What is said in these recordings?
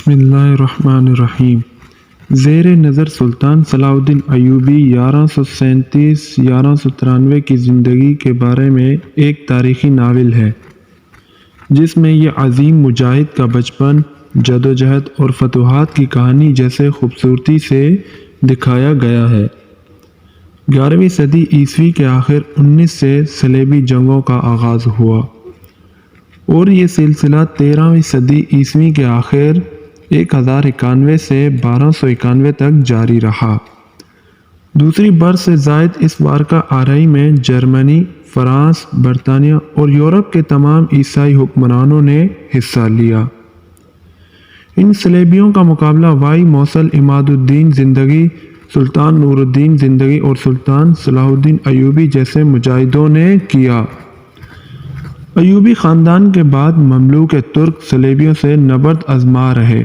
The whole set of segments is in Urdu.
بسم اللہ الرحمن الرحیم۔ زیر نظر سلطان صلاح الدین ایوبی 1137-1193 کی زندگی کے بارے میں ایک تاریخی ناول ہے جس میں یہ عظیم مجاہد کا بچپن، جدوجہد اور فتوحات کی کہانی جیسے خوبصورتی سے دکھایا گیا ہے۔ 11ویں صدی عیسوی کے آخر 19 سے صلیبی جنگوں کا آغاز ہوا اور یہ سلسلہ 13ویں صدی عیسوی کے آخر 1091 سے 1291 تک جاری رہا۔ دوسری برس سے زائد اس وارکہ آرائی میں جرمنی، فرانس، برطانیہ اور یورپ کے تمام عیسائی حکمرانوں نے حصہ لیا۔ ان صلیبیوں کا مقابلہ وائی موصل عماد الدین زندگی، سلطان نور الدین زندگی اور سلطان صلاح الدین ایوبی جیسے مجاہدوں نے کیا۔ ایوبی خاندان کے بعد مملوک ترک صلیبیوں سے نبرد آزما رہے۔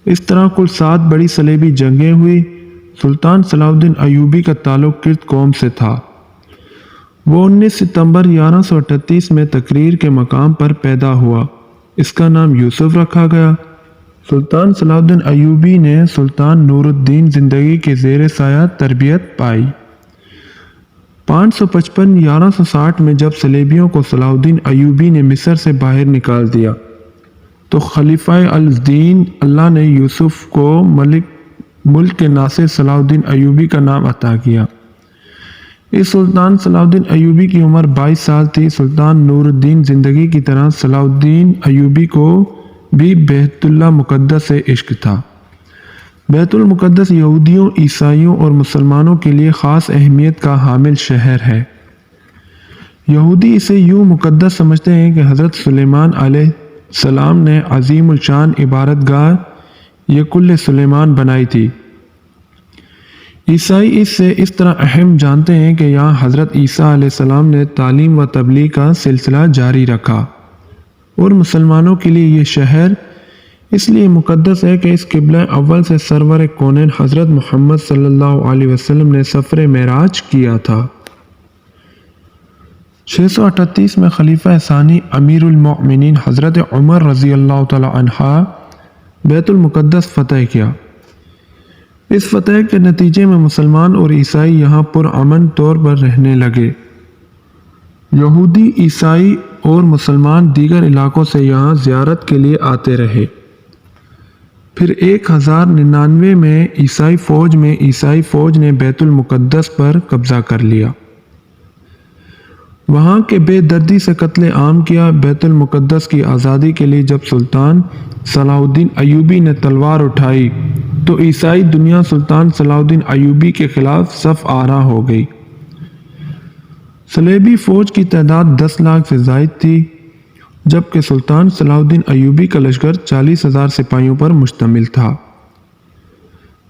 اس طرح کل 7 بڑی صلیبی جنگیں ہوئی۔ سلطان صلاح الدین ایوبی کا تعلق کرد قوم سے تھا۔ وہ 19 ستمبر 1138 میں تقریر کے مقام پر پیدا ہوا۔ اس کا نام یوسف رکھا گیا۔ سلطان صلاح الدین ایوبی نے سلطان نور الدین زندگی کے زیر سایہ تربیت پائی۔ 555 1160 میں جب صلیبیوں کو صلاح الدین ایوبی نے مصر سے باہر نکال دیا تو خلیفہ الدین اللہ نے یوسف کو ملک کے ناصر صلاح الدین ایوبی کا نام عطا کیا۔ اس سلطان صلاح الدین ایوبی کی عمر 22 سال تھی۔ سلطان نور الدین زندگی کی طرح صلاح الدین ایوبی کو بھی بیت اللہ مقدس سے عشق تھا۔ بیت المقدس یہودیوں، عیسائیوں اور مسلمانوں کے لیے خاص اہمیت کا حامل شہر ہے۔ یہودی اسے یوں مقدس سمجھتے ہیں کہ حضرت سلیمان علیہ السلام نے عظیم الشان عبادت گاہ یکل سلیمان بنائی تھی۔ عیسائی اسے اس طرح اہم جانتے ہیں کہ یہاں حضرت عیسیٰ علیہ السلام نے تعلیم و تبلیغ کا سلسلہ جاری رکھا، اور مسلمانوں کے لیے یہ شہر اس لیے مقدس ہے کہ اس قبلہ اول سے سرور کونین حضرت محمد صلی اللہ علیہ وسلم نے سفر معراج کیا تھا۔ 638 میں خلیفہ ثانی امیر المؤمنین حضرت عمر رضی اللہ تعالی عنہ بیت المقدس فتح کیا۔ اس فتح کے نتیجے میں مسلمان اور عیسائی یہاں پرامن طور پر رہنے لگے۔ یہودی، عیسائی اور مسلمان دیگر علاقوں سے یہاں زیارت کے لیے آتے رہے۔ پھر 1099 میں عیسائی فوج نے بیت المقدس پر قبضہ کر لیا، وہاں کے بے دردی سے قتل عام کیا۔ بیت المقدس کی آزادی کے لیے جب سلطان صلاح الدین ایوبی نے تلوار اٹھائی تو عیسائی دنیا سلطان صلاح الدین ایوبی کے خلاف صف آرا ہو گئی۔ صلیبی فوج کی تعداد 10 لاکھ سے زائد تھی، جبکہ سلطان صلاح الدین ایوبی کا لشکر 40,000 سپاہیوں پر مشتمل تھا۔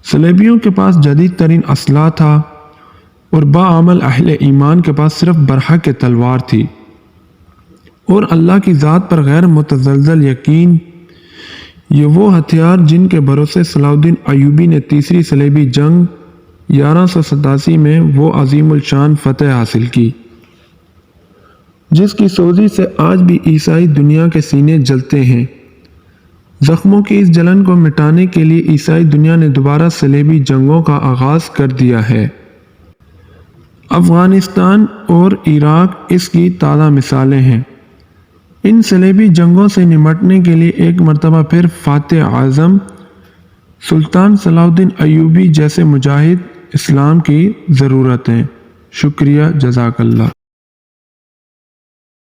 صلیبیوں کے پاس جدید ترین اسلحہ تھا اور باعمل اہل ایمان کے پاس صرف برحق تلوار تھی اور اللہ کی ذات پر غیر متزلزل یقین۔ یہ وہ ہتھیار جن کے بھروسے صلاح الدین ایوبی نے تیسری صلیبی جنگ 1187 میں وہ عظیم الشان فتح حاصل کی، جس کی سوزی سے آج بھی عیسائی دنیا کے سینے جلتے ہیں۔ زخموں کی اس جلن کو مٹانے کے لیے عیسائی دنیا نے دوبارہ صلیبی جنگوں کا آغاز کر دیا ہے۔ افغانستان اور عراق اس کی تازہ مثالیں ہیں۔ ان صلیبی جنگوں سے نمٹنے کے لیے ایک مرتبہ پھر فاتح اعظم سلطان صلاح الدین ایوبی جیسے مجاہد اسلام کی ضرورت ہے۔ شکریہ، جزاک اللہ۔